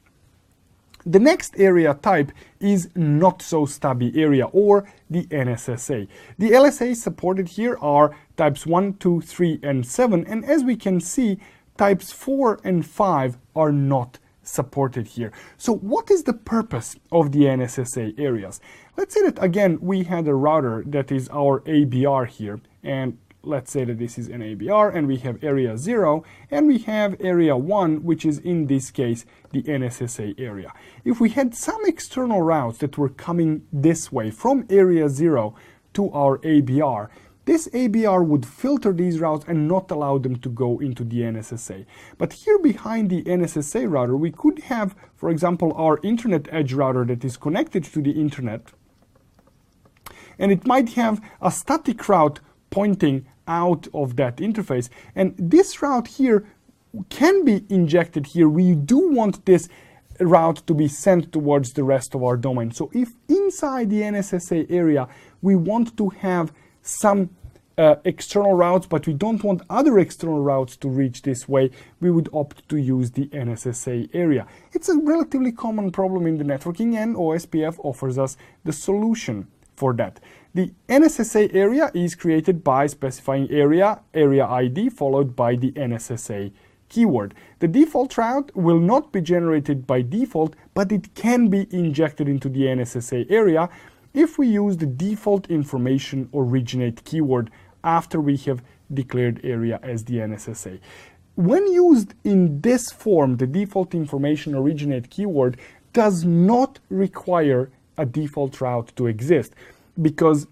The next area type is not so stubby area, or the NSSA. The LSAs supported here are types 1, 2, 3, and 7, and as we can see, types 4 and 5 are not supported here. So what is the purpose of the NSSA areas? Let's say that again we had a router that is our ABR here, and let's say that this is an ABR, and we have area 0, and we have area 1, which is in this case the NSSA area. If we had some external routes that were coming this way from area 0 to our ABR, this ABR would filter these routes and not allow them to go into the NSSA. But here behind the NSSA router, we could have, for example, our internet edge router that is connected to the internet, and it might have a static route pointing out of that interface, and this route here can be injected here. We do want this route to be sent towards the rest of our domain. So if inside the NSSA area we want to have some external routes, but we don't want other external routes to reach this way, we would opt to use the NSSA area. It's a relatively common problem in the networking, and OSPF offers us the solution for that. The NSSA area is created by specifying area ID followed by the NSSA keyword. The default route will not be generated by default, but it can be injected into the NSSA area if we use the default information originate keyword after we have declared area as the NSSA. When used in this form, the default information originate keyword does not require a default route to exist, because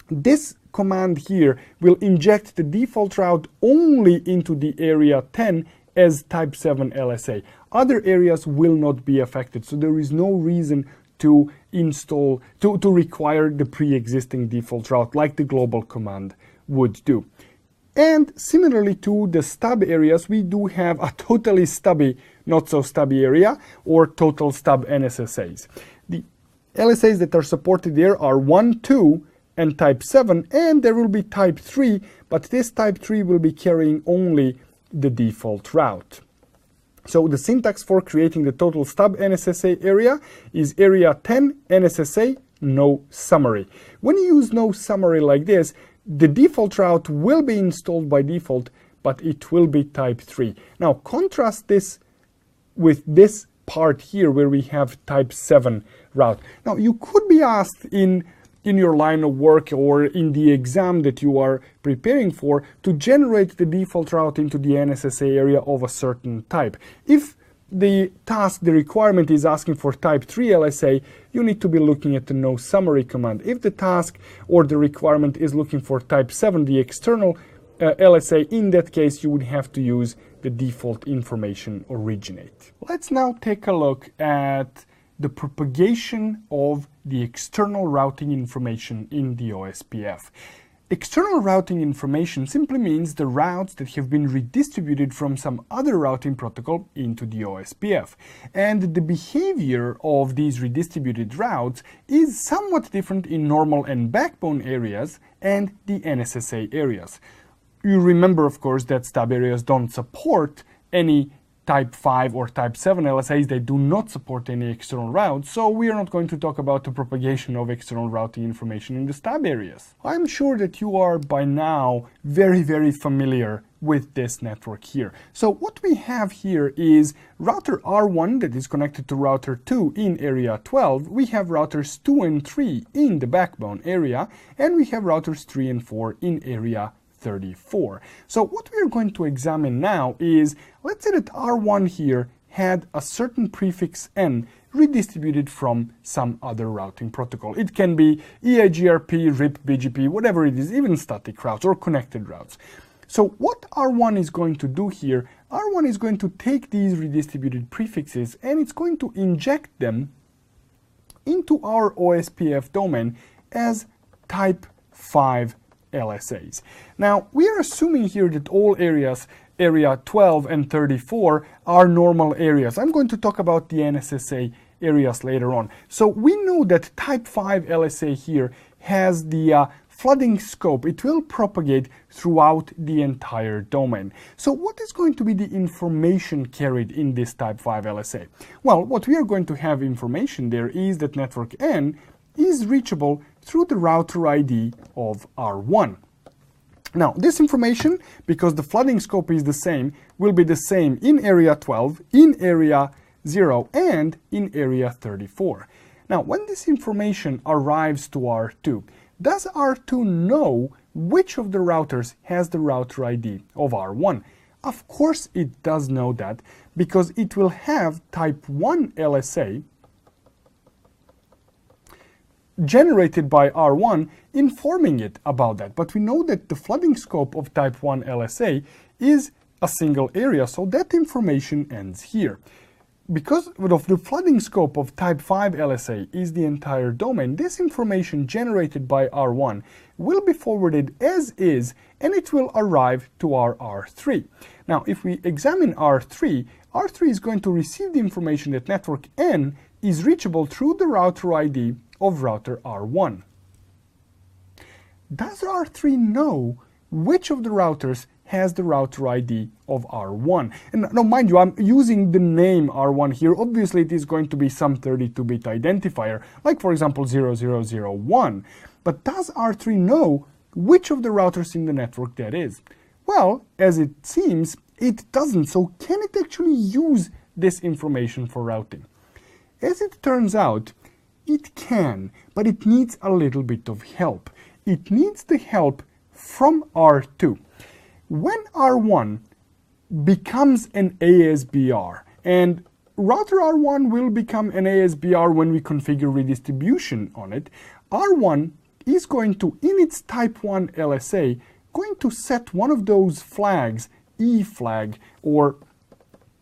this command here will inject the default route only into the area 10 as type 7 LSA. Other areas will not be affected, so there is no reason to install, to require the pre-existing default route like the global command would do. And similarly to the stub areas, we do have a totally stubby, not so stubby area, or total stub NSSAs. The LSAs that are supported there are 1, 2, and type 7, and there will be type 3, but this type 3 will be carrying only the default route. So the syntax for creating the total stub NSSA area is area 10 NSSA no summary. When you use no summary like this, the default route will be installed by default, but it will be type 3. Now contrast this with this part here where we have type 7 route. Now you could be asked in your line of work or in the exam that you are preparing for to generate the default route into the NSSA area of a certain type. If the task, the requirement is asking for type 3 LSA, you need to be looking at the no summary command. If the task or the requirement is looking for type 7, the external LSA, in that case you would have to use the default information originate. Let's now take a look at the propagation of the external routing information in the OSPF. External routing information simply means the routes that have been redistributed from some other routing protocol into the OSPF. And the behavior of these redistributed routes is somewhat different in normal and backbone areas and the NSSA areas. You remember, of course, that stub areas don't support any type 5 or type 7 LSAs. They do not support any external routes, so we are not going to talk about the propagation of external routing information in the stub areas. I'm sure that you are by now very familiar with this network here. So what we have here is router R1 that is connected to router 2 in area 12. We have routers 2 and 3 in the backbone area, and we have routers 3 and 4 in area 34. So what we are going to examine now is, let's say that R1 here had a certain prefix N redistributed from some other routing protocol. It can be EIGRP, RIP, BGP, whatever it is, even static routes or connected routes. So what R1 is going to do here, R1 is going to take these redistributed prefixes and it's going to inject them into our OSPF domain as type 5 LSAs. Now, we are assuming here that all areas area 12 and 34 are normal areas. I'm going to talk about the NSSA areas later on. So we know that type 5 LSA here has the flooding scope. It will propagate throughout the entire domain. So what is going to be the information carried in this type 5 LSA? Well, what we are going to have information there is that network N is reachable through the router ID of R1. Now, this information, because the flooding scope is the same, will be the same in area 12, in area 0, and in area 34. Now, when this information arrives to R2, does R2 know which of the routers has the router ID of R1? Of course it does know that, because it will have type 1 LSA generated by R1 informing it about that. But we know that the flooding scope of type 1 LSA is a single area, so that information ends here. Because of the flooding scope of type 5 LSA is the entire domain, this information generated by R1 will be forwarded as is, and it will arrive to our R3. Now, if we examine R3, R3 is going to receive the information that network N is reachable through the router ID of router R1. Does R3 know which of the routers has the router ID of R1? And now, mind you, I'm using the name R1 here. Obviously, it is going to be some 32-bit identifier, like for example 0001. But does R3 know which of the routers in the network that is? Well, as it seems, it doesn't. So can it actually use this information for routing? As it turns out, it can, but it needs a little bit of help. It needs the help from R2. When R1 becomes an ASBR, and router R1 will become an ASBR when we configure redistribution on it, R1 is going to, in its type 1 LSA, going to set one of those flags, E flag, or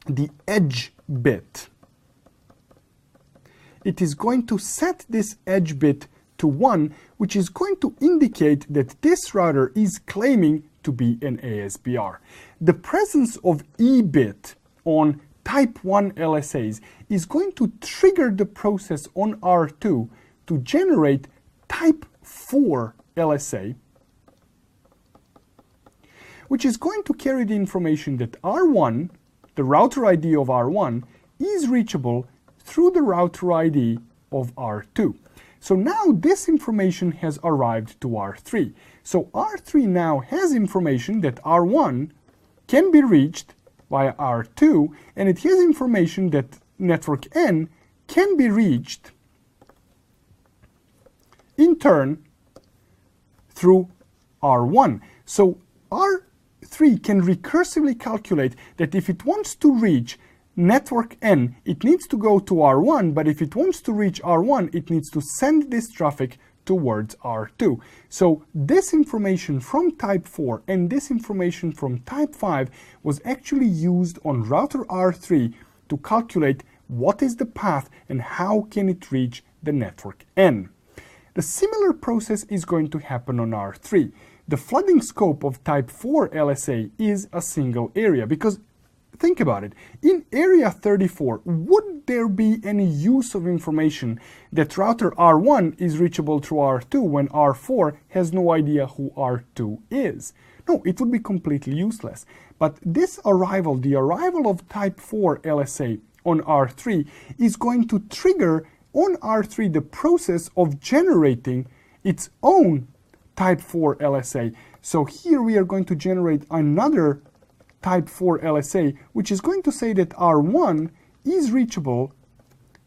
the edge bit. It is going to set this edge bit to 1, which is going to indicate that this router is claiming to be an ASBR. The presence of E bit on type 1 LSAs is going to trigger the process on R2 to generate type 4 LSA, which is going to carry the information that R1, the router ID of R1, is reachable through the router ID of R2. So now this information has arrived to R3. So R3 now has information that R1 can be reached via R2, and it has information that network N can be reached in turn through R1. So R3 can recursively calculate that if it wants to reach network N, it needs to go to R1, but if it wants to reach R1, it needs to send this traffic towards R2. So this information from type 4 and this information from type 5 was actually used on router R3 to calculate what is the path and how can it reach the network N. The similar process is going to happen on R3. The flooding scope of type 4 LSA is a single area, because think about it. In area 34, would there be any use of information that router R1 is reachable through R2 when R4 has no idea who R2 is? No, it would be completely useless. But this arrival, the arrival of type 4 LSA on R3, is going to trigger on R3 the process of generating its own type 4 LSA. So here we are going to generate another type 4 LSA, which is going to say that R1 is reachable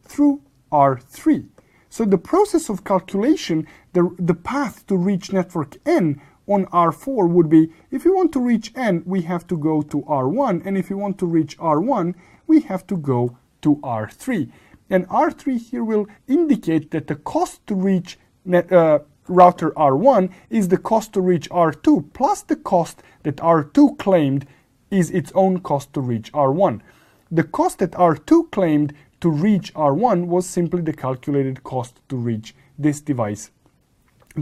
through R3. So the process of calculation, the path to reach network N on R4 would be, if you want to reach N, we have to go to R1, and if you want to reach R1, we have to go to R3. And R3 here will indicate that the cost to reach router R1 is the cost to reach R2 plus the cost that R2 claimed is its own cost to reach R1. The cost that R2 claimed to reach R1 was simply the calculated cost to reach this device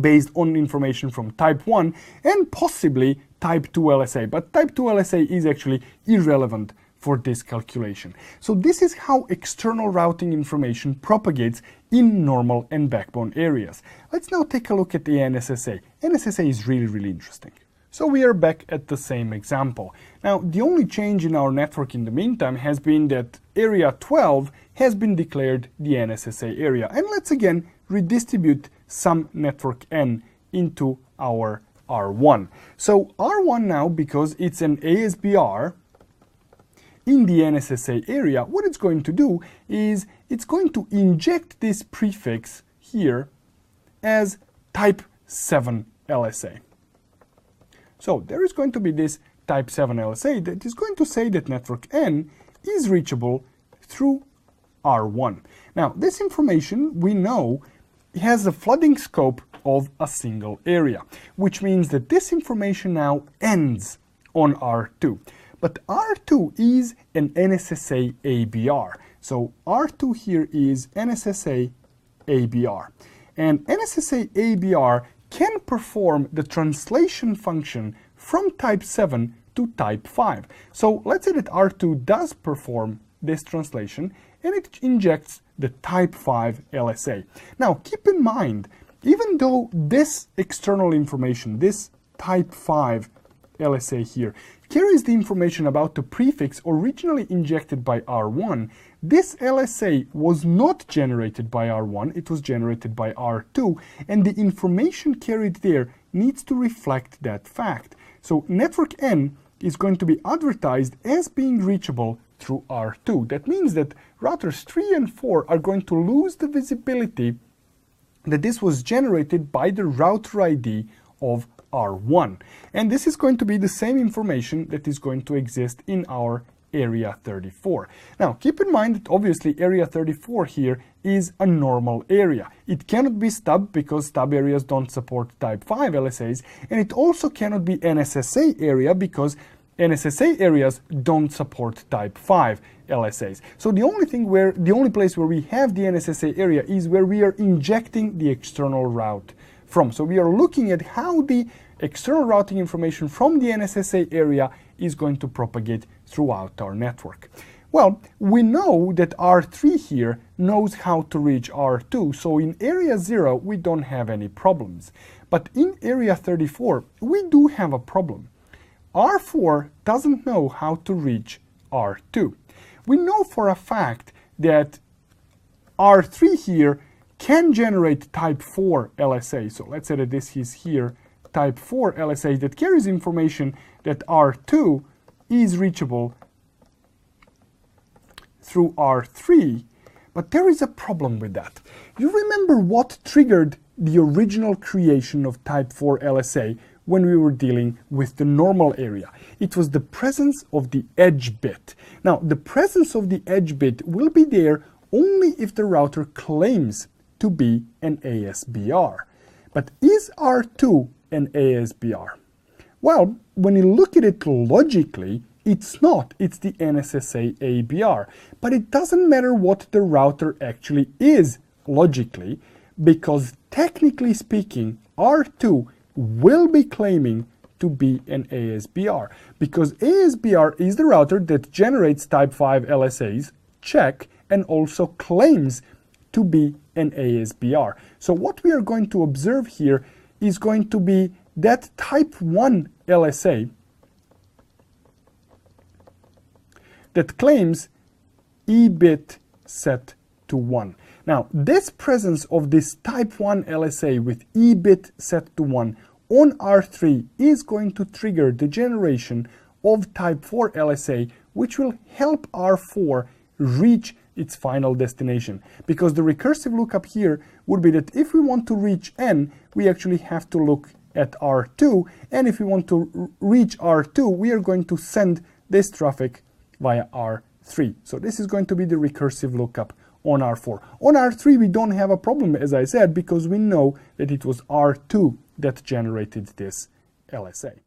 based on information from type 1 and possibly type 2 LSA, but type 2 LSA is actually irrelevant for this calculation. So this is how external routing information propagates in normal and backbone areas. Let's now take a look at the NSSA. NSSA is really interesting. So we are back at the same example. Now, the only change in our network in the meantime has been that area 12 has been declared the NSSA area. And let's again redistribute some network N into our R1. So R1 now, because it's an ASBR in the NSSA area, what it's going to do is it's going to inject this prefix here as type 7 LSA. So there is going to be this type 7 LSA that is going to say that network N is reachable through R1. Now, this information, we know, has a flooding scope of a single area, which means that this information now ends on R2. But R2 is an NSSA ABR. So R2 here is NSSA ABR. And NSSA ABR can perform the translation function from type 7 to type 5. So let's say that R2 does perform this translation and it injects the type 5 LSA. Now keep in mind, even though this external information, this type 5 LSA here, carries the information about the prefix originally injected by R1, this LSA was not generated by R1, it was generated by R2, and the information carried there needs to reflect that fact. So network N is going to be advertised as being reachable through R2. That means that routers 3 and 4 are going to lose the visibility that this was generated by the router ID of R1. And this is going to be the same information that is going to exist in our area 34. Now, keep in mind that obviously area 34 here is a normal area. It cannot be stub because stub areas don't support type 5 LSAs, and it also cannot be NSSA area because NSSA areas don't support type 5 LSAs. So the only place where we have the NSSA area is where we are injecting the external route from. So we are looking at how the external routing information from the NSSA area is going to propagate throughout our network. Well, we know that R3 here knows how to reach R2, so in area 0 we don't have any problems. But in area 34 we do have a problem. R4 doesn't know how to reach R2. We know for a fact that R3 here can generate type 4 LSA. So let's say that this is here type 4 LSA that carries information that R2 is reachable through R3, but there is a problem with that. You remember what triggered the original creation of type 4 LSA when we were dealing with the normal area? It was the presence of the edge bit. Now, the presence of the edge bit will be there only if the router claims to be an ASBR. But is R2 an ASBR? Well, when you look at it logically, it's not. It's the NSSA ABR. But it doesn't matter what the router actually is logically, because technically speaking, R2 will be claiming to be an ASBR, because ASBR is the router that generates type 5 LSAs, check, and also claims to be an ASBR. So what we are going to observe here is going to be that type 1 LSA that claims E bit set to 1. Now, this presence of this type 1 LSA with E bit set to 1 on R3 is going to trigger the generation of type 4 LSA, which will help R4 reach its final destination. Because the recursive lookup here would be that if we want to reach N, we actually have to look at R2, and if we want to reach R2, we are going to send this traffic via R3. So this is going to be the recursive lookup on R4. On R3 we don't have a problem, as I said, because we know that it was R2 that generated this LSA.